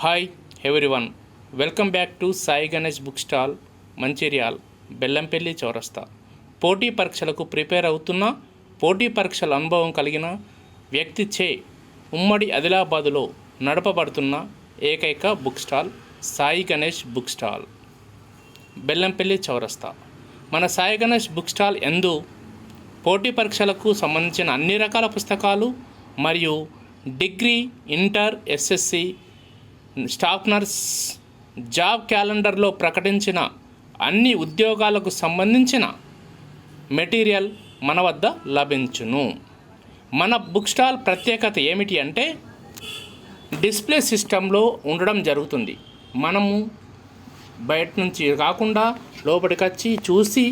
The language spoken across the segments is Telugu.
Hi everyone, welcome back to Sai Ganesh book stall, Mancherial, Bellampalli చౌరస్తా. పోటీ పరీక్షలకు ప్రిపేర్ అవుతున్న, పోటీ పరీక్షల అనుభవం కలిగిన వ్యక్తిచే ఉమ్మడి ఆదిలాబాదులో నడపబడుతున్న ఏకైక book stall Sai Ganesh book stall, Bellampalli చౌరస్తా. మన సాయి గణేష్ బుక్ స్టాల్ యందు పోటీ పరీక్షలకు సంబంధించిన అన్ని రకాల పుస్తకాలు మరియు degree, inter, SSC, staff nurse, job క్యాలెండర్లో ప్రకటించిన అన్ని ఉద్యోగాలకు సంబంధించిన మెటీరియల్ మన వద్ద లభించును. మన బుక్ స్టాల్ ప్రత్యేకత ఏమిటి అంటే డిస్ప్లే సిస్టంలో ఉండడం జరుగుతుంది. మనము బయట నుంచి కాకుండా లోపలికి వచ్చి చూసి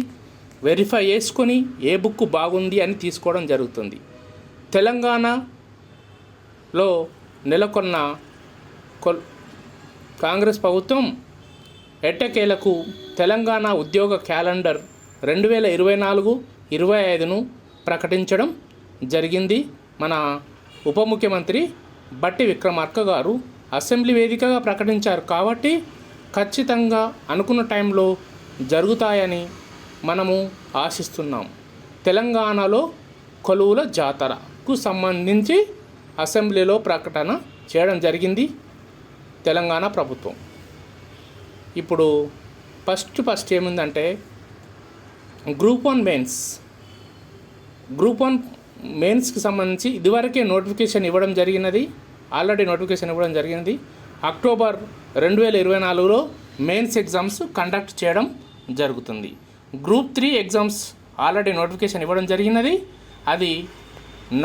వెరిఫై చేసుకొని ఏ బుక్ బాగుంది అని తీసుకోవడం జరుగుతుంది. తెలంగాణలో నెలకొన్న కాంగ్రెస్ ప్రభుత్వం ఎట్టకేలకు తెలంగాణ ఉద్యోగ క్యాలెండర్ 2024-25ను ప్రకటించడం జరిగింది. మన ఉప ముఖ్యమంత్రి బట్టి విక్రమార్క గారు అసెంబ్లీ వేదికగా ప్రకటించారు కాబట్టి ఖచ్చితంగా అనుకున్న టైంలో జరుగుతాయని మనము ఆశిస్తున్నాం. తెలంగాణలో కొలువుల జాతరకు సంబంధించి అసెంబ్లీలో ప్రకటన చేయడం జరిగింది తెలంగాణ ప్రభుత్వం. ఇప్పుడు ఫస్ట్ ఏముందంటే గ్రూప్ 1 మెయిన్స్కి సంబంధించి ఇదివరకే నోటిఫికేషన్ ఇవ్వడం జరిగినది. అక్టోబర్ 2024లో మెయిన్స్ ఎగ్జామ్స్ కండక్ట్ చేయడం జరుగుతుంది. గ్రూప్ 3 ఎగ్జామ్స్ ఆల్రెడీ నోటిఫికేషన్ ఇవ్వడం జరిగినది. అది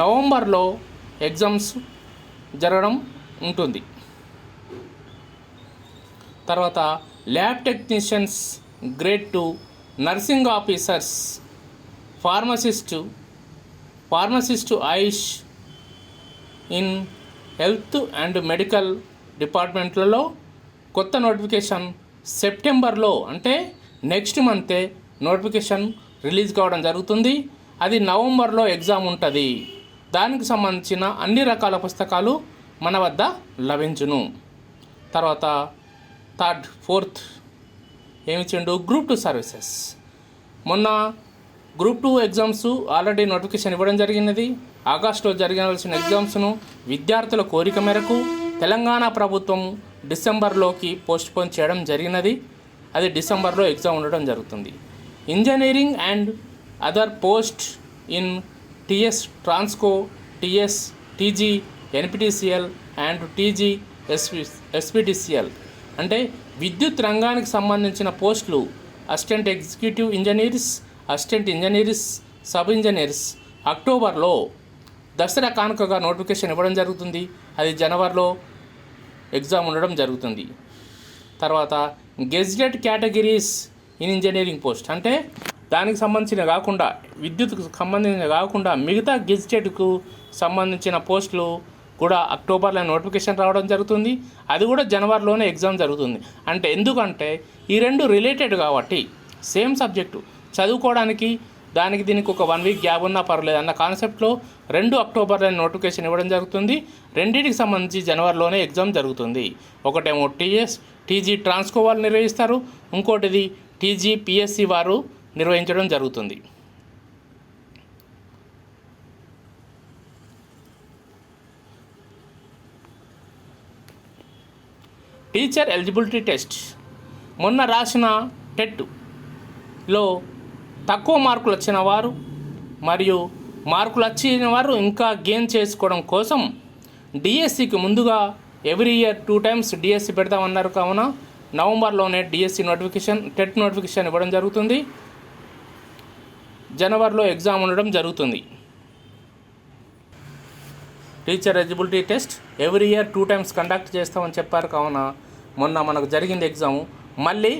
నవంబర్లో ఎగ్జామ్స్ జరగడం ఉంటుంది. తర్వాత lab technicians grade 2, nursing officers, pharmacist Ayush in health and medical డిపార్ట్మెంట్లలో కొత్త నోటిఫికేషన్ సెప్టెంబర్లో, అంటే నెక్స్ట్ మంతే నోటిఫికేషన్ రిలీజ్ కావడం జరుగుతుంది. అది నవంబర్లో ఎగ్జామ్ ఉంటుంది. దానికి సంబంధించిన అన్ని రకాల పుస్తకాలు మన వద్ద లభించును. తర్వాత ఫోర్త్ ఏమిచ్చిండు, గ్రూప్ 2 సర్వీసెస్. మొన్న గ్రూప్ 2 ఎగ్జామ్స్ ఆల్రెడీ నోటిఫికేషన్ ఇవ్వడం జరిగినది. ఆగస్టులో జరగాల్సిన ఎగ్జామ్స్ను విద్యార్థుల కోరిక మేరకు తెలంగాణ ప్రభుత్వం డిసెంబర్లోకి పోస్ట్పోన్ చేయడం జరిగినది. అది డిసెంబర్లో ఎగ్జామ్ ఉండడం జరుగుతుంది. Engineering and other post in TS Transco, TS, TG, NPTCL and TG SPTCL అంటే విద్యుత్ రంగానికి సంబంధించిన పోస్టులు assistant executive engineers, assistant engineers, sub engineers అక్టోబర్లో దసరా కానుకగా నోటిఫికేషన్ ఇవ్వడం జరుగుతుంది. అది జనవరిలో ఎగ్జామ్ ఉండడం జరుగుతుంది. తర్వాత gazetted categories in engineering post అంటే దానికి సంబంధించిన కాకుండా, విద్యుత్కు సంబంధించిన కాకుండా మిగతా గెజిటెడ్కు సంబంధించిన పోస్టులు కూడా అక్టోబర్లో నోటిఫికేషన్ రావడం జరుగుతుంది. అది కూడా జనవరిలోనే ఎగ్జామ్ జరుగుతుంది. అంటే ఎందుకంటే ఈ రెండు రిలేటెడ్ కాబట్టి సేమ్ సబ్జెక్టు చదువుకోవడానికి దీనికి ఒక 1 వీక్ గ్యాప్ ఉన్నా పర్లేదు అన్న కాన్సెప్ట్లో 2 అక్టోబర్లో నోటిఫికేషన్ ఇవ్వడం జరుగుతుంది. రెండింటికి సంబంధించి జనవరిలోనే ఎగ్జామ్ జరుగుతుంది. ఒకటేమో టీజీ ట్రాన్స్కో వాళ్ళు నిర్వహిస్తారు, ఇంకోటిది టీజీ పిఎస్సి వారు నిర్వహించడం జరుగుతుంది. టీచర్ ఎలిజిబిలిటీ టెస్ట్ మొన్న రాసిన టెట్లో తక్కువ మార్కులు వచ్చిన వారు మరియు మార్కులు వచ్చిన వారు ఇంకా గెయిన్ చేసుకోవడం కోసం డిఎస్సికి ముందుగా ఎవ్రీ ఇయర్ 2 times డిఎస్సి పెడతామన్నారు. కావున నవంబర్లోనే డిఎస్సి నోటిఫికేషన్, టెట్ నోటిఫికేషన్ ఇవ్వడం జరుగుతుంది. జనవరిలో ఎగ్జామ్ ఉండడం జరుగుతుంది. Teacher eligibility test every year 2 times conduct చేస్తామని చెప్పారు. కావున మొన్న మనకు జరిగింది ఎగ్జాము. మళ్ళీ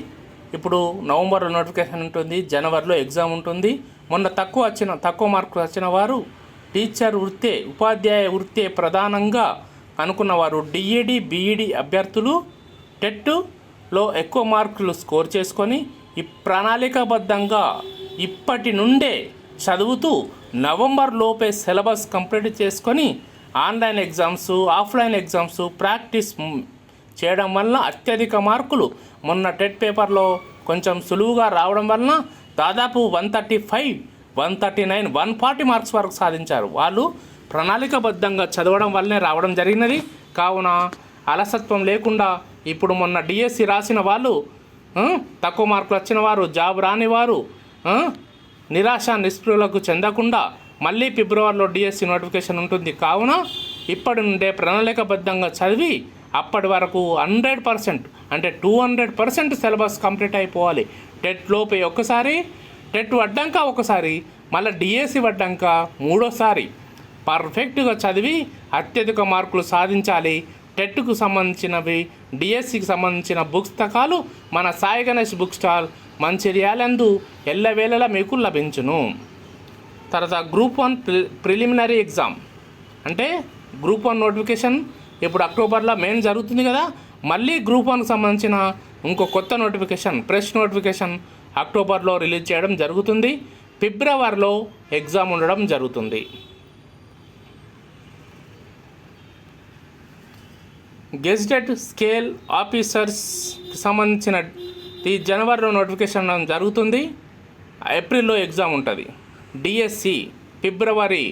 ఇప్పుడు నవంబర్లో నోటిఫికేషన్ ఉంటుంది, జనవరిలో ఎగ్జామ్ ఉంటుంది. మొన్న తక్కువ మార్కులు వచ్చిన వారు టీచర్ వృత్తే, ఉపాధ్యాయ వృత్తే ప్రధానంగా అనుకున్నవారు డిఈడి, బీఈడి అభ్యర్థులు టెట్లో ఎక్కువ మార్కులు స్కోర్ చేసుకొని ప్రణాళికాబద్ధంగా ఇప్పటి నుండే చదువుతూ నవంబర్ లోపే సిలబస్ కంప్లీట్ చేసుకొని online exams, offline exams practice చేయడం వలన అత్యధిక మార్కులు మొన్న టెట్ పేపర్లో కొంచెం సులువుగా రావడం వలన దాదాపు 135, 139, 140 మార్క్స్ వరకు సాధించారు. వాళ్ళు ప్రణాళికబద్ధంగా చదవడం వల్లనే రావడం జరిగినది. కావున అలసత్వం లేకుండా ఇప్పుడు మొన్న డిఎస్సి రాసిన వాళ్ళు, తక్కువ మార్కులు వచ్చిన వారు, జాబ్ రాని వారు నిరాశ నిస్పృహలకు చెందకుండా మళ్ళీ ఫిబ్రవరిలో డిఎస్సి నోటిఫికేషన్ ఉంటుంది. కావున ఇప్పటి నుండే ప్రణాళికబద్ధంగా చదివి అప్పటి వరకు 100% అంటే 200% సిలబస్ కంప్లీట్ అయిపోవాలి. టెట్ లోపే ఒకసారి, టెట్ వడ్డాక ఒకసారి, మళ్ళీ డిఎస్సి వడ్డాక మూడోసారి పర్ఫెక్ట్గా చదివి అత్యధిక మార్కులు సాధించాలి. టెట్కు సంబంధించినవి, డిఎస్సికి సంబంధించిన పుస్తకాలు మన సాయి గణేష్ బుక్ స్టాల్ మంచిర్యాలందు ఎల్లవేళలా మీకు లభించును. తర్వాత గ్రూప్ 1 ప్రిలిమినరీ ఎగ్జామ్ అంటే గ్రూప్ 1 నోటిఫికేషన్ ఇప్పుడు అక్టోబర్లో మెయిన్ జరుగుతుంది కదా. మళ్ళీ గ్రూప్ 1కి సంబంధించిన ఇంకో కొత్త నోటిఫికేషన్, ఫ్రెష్ నోటిఫికేషన్ అక్టోబర్లో రిలీజ్ చేయడం జరుగుతుంది. ఫిబ్రవరిలో ఎగ్జామ్ ఉండడం జరుగుతుంది. గెజిటెడ్ స్కేల్ ఆఫీసర్స్కి సంబంధించిన జనవరిలో నోటిఫికేషన్ జరుగుతుంది. ఏప్రిల్లో ఎగ్జామ్ ఉంటుంది. డిఎస్సి ఫిబ్రవరి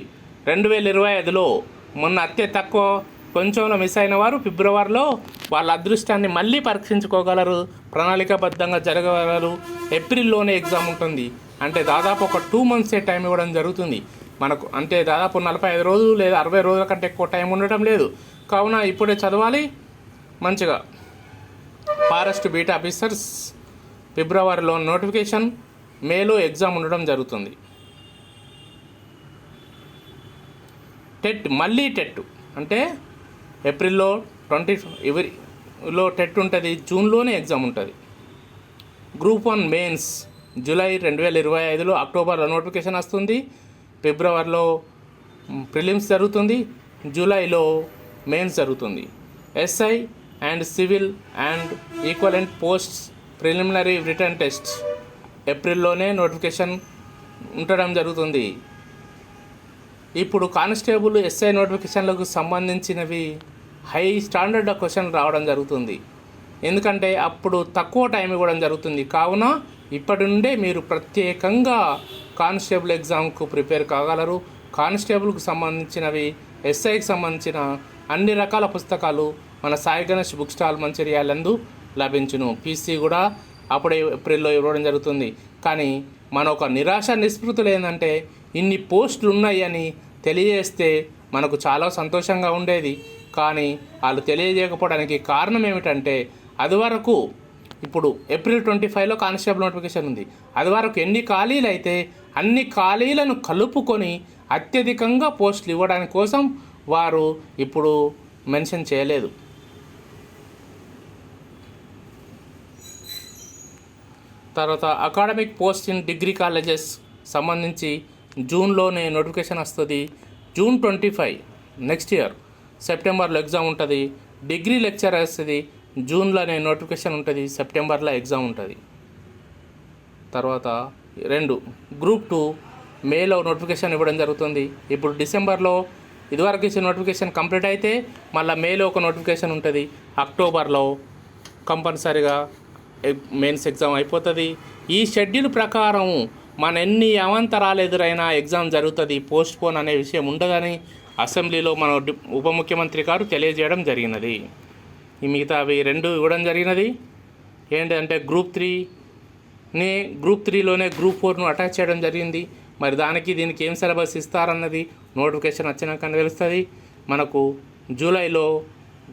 2025లో మొన్న అత్య తక్కువ కొంచెంలో మిస్ అయిన వారు ఫిబ్రవరిలో వాళ్ళ అదృష్టాన్ని మళ్ళీ పరీక్షించుకోగలరు, ప్రణాళికాబద్ధంగా జరగగలరు. ఏప్రిల్లోనే ఎగ్జామ్ ఉంటుంది. అంటే దాదాపు ఒక 2 months టైం ఇవ్వడం జరుగుతుంది మనకు. అంటే దాదాపు 45 రోజులు లేదా 60 రోజుల కంటే ఎక్కువ టైం ఉండటం లేదు. కావున ఇప్పుడే చదవాలి మంచిగా. ఫారెస్ట్ బీట్ ఆఫీసర్స్ ఫిబ్రవరిలో నోటిఫికేషన్, మేలో ఎగ్జామ్ ఉండడం జరుగుతుంది. టెట్ మళ్ళీ టెట్ అంటే ఏప్రిల్లో 20లో టెట్ ఉంటుంది, జూన్లోనే ఎగ్జామ్ ఉంటుంది. గ్రూప్ 1 మెయిన్స్ జూలై 2025లో, అక్టోబర్లో నోటిఫికేషన్ వస్తుంది. ఫిబ్రవరిలో ప్రిలిమ్స్ జరుగుతుంది, జూలైలో మెయిన్స్ జరుగుతుంది. SI and civil and equivalent posts preliminary written test ఏప్రిల్లోనే నోటిఫికేషన్ ఉండడం జరుగుతుంది. ఇప్పుడు కానిస్టేబుల్ ఎస్ఐ నోటిఫికేషన్లకు సంబంధించినవి హై స్టాండర్డ్ క్వశ్చన్ రావడం జరుగుతుంది. ఎందుకంటే అప్పుడు తక్కువ టైం ఇవ్వడం జరుగుతుంది. కావున ఇప్పటి నుండే మీరు ప్రత్యేకంగా కానిస్టేబుల్ ఎగ్జామ్కు ప్రిపేర్ కాగలరు. కానిస్టేబుల్కి సంబంధించినవి, ఎస్ఐకి సంబంధించిన అన్ని రకాల పుస్తకాలు మన సాయి గణేష్ బుక్ స్టాల్ మంచిర్యాలందు లభించును. పీసీ కూడా అప్పుడే ఏప్రిల్లో ఇవ్వడం జరుగుతుంది. కానీ మన ఒక నిరాశ నిస్పృతులు ఏంటంటే ఇన్ని పోస్టులు ఉన్నాయని తెలియజేస్తే మనకు చాలా సంతోషంగా ఉండేది. కానీ వాళ్ళు తెలియజేయకపోవడానికి కారణం ఏమిటంటే అది వరకు ఇప్పుడు ఏప్రిల్ 25లో కానిస్టేబుల్ నోటిఫికేషన్ ఉంది. అది వరకు ఎన్ని ఖాళీలు అయితే అన్ని ఖాళీలను కలుపుకొని అత్యధికంగా పోస్టులు ఇవ్వడానికి కోసం వారు ఇప్పుడు మెన్షన్ చేయలేదు. తర్వాత academic post in degree colleges సంబంధించి జూన్లోనే నోటిఫికేషన్ వస్తుంది. జూన్ 25 నెక్స్ట్ ఇయర్ సెప్టెంబర్లో ఎగ్జామ్ ఉంటుంది. డిగ్రీ లెక్చర్ వస్తుంది, జూన్లోనే నోటిఫికేషన్ ఉంటుంది, సెప్టెంబర్లో ఎగ్జామ్ ఉంటుంది. తర్వాత 2 గ్రూప్ 2 మేలో నోటిఫికేషన్ ఇవ్వడం జరుగుతుంది. ఇప్పుడు డిసెంబర్లో ఇదివరకు ఇచ్చిన నోటిఫికేషన్ కంప్లీట్ అయితే మళ్ళీ మేలో ఒక నోటిఫికేషన్ ఉంటుంది. అక్టోబర్లో కంపల్సరీగా మెయిన్స్ ఎగ్జామ్ అయిపోతుంది. ఈ షెడ్యూల్ ప్రకారం మన ఎన్ని అవాంతరాలు ఎదురైనా ఎగ్జామ్ జరుగుతుంది, పోస్ట్ పోన్ అనే విషయం ఉండదని అసెంబ్లీలో మన ఉప ముఖ్యమంత్రి గారు తెలియజేయడం జరిగినది. ఈ మిగతా అవి 2 ఇవ్వడం జరిగినది. ఏంటంటే గ్రూప్ 3లోనే గ్రూప్ 4ను అటాచ్ చేయడం జరిగింది. మరి దీనికి ఏం సిలబస్ ఇస్తారన్నది నోటిఫికేషన్ వచ్చినాక తెలుస్తుంది. మనకు జూలైలో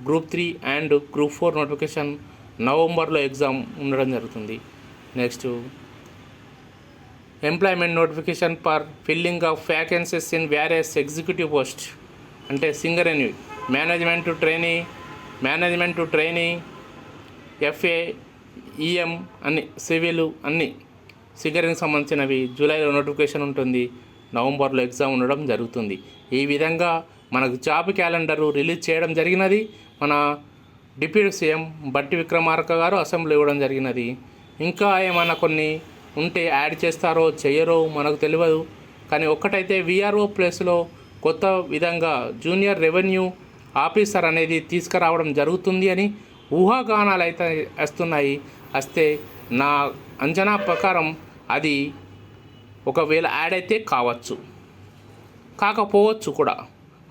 గ్రూప్ 3 అండ్ గ్రూప్ 4 నోటిఫికేషన్, నవంబర్లో ఎగ్జామ్ ఉండడం జరుగుతుంది. Next employment notification for filling of vacancies in various executive post అంటే Singareni, management to trainee, FA, EM అన్ని, సివిల్ అన్ని సింగరేణికి సంబంధించినవి జూలైలో నోటిఫికేషన్ ఉంటుంది, నవంబర్లో ఎగ్జామ్ ఉండడం జరుగుతుంది. ఈ విధంగా మనకు జాబ్ క్యాలెండరు రిలీజ్ చేయడం జరిగినది. మన డిప్యూటీ సీఎం బట్టి విక్రమార్క గారు అసెంబ్లీ ఇవ్వడం జరిగినది. ఇంకా ఏమైనా కొన్ని ఉంటే యాడ్ చేస్తారో చేయరో మనకు తెలియదు. కానీ ఒక్కటైతే విఆర్ఓ ప్లేస్లో కొత్త విధంగా జూనియర్ రెవెన్యూ ఆఫీసర్ అనేది తీసుకురావడం జరుగుతుంది అని ఊహాగానాలు అయితే వస్తున్నాయి. వస్తే నా అంచనా ప్రకారం అది ఒకవేళ యాడ్ అయితే కాకపోవచ్చు కూడా.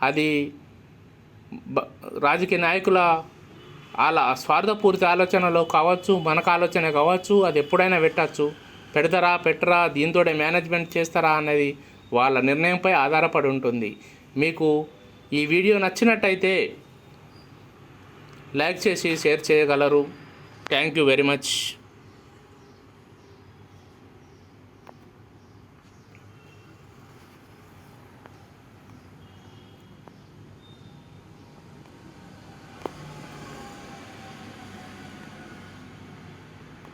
అది రాజకీయ నాయకుల వాళ్ళ స్వార్థపూరిత ఆలోచనలో కావచ్చు, మనకు ఆలోచన కావచ్చు. అది ఎప్పుడైనా పెట్టరా దీంతోనే మేనేజ్మెంట్ చేస్తారా అనేది వాళ్ళ నిర్ణయంపై ఆధారపడి ఉంటుంది. మీకు ఈ వీడియో నచ్చినట్టయితే లైక్ చేసి షేర్ చేయగలరు. Thank you very much.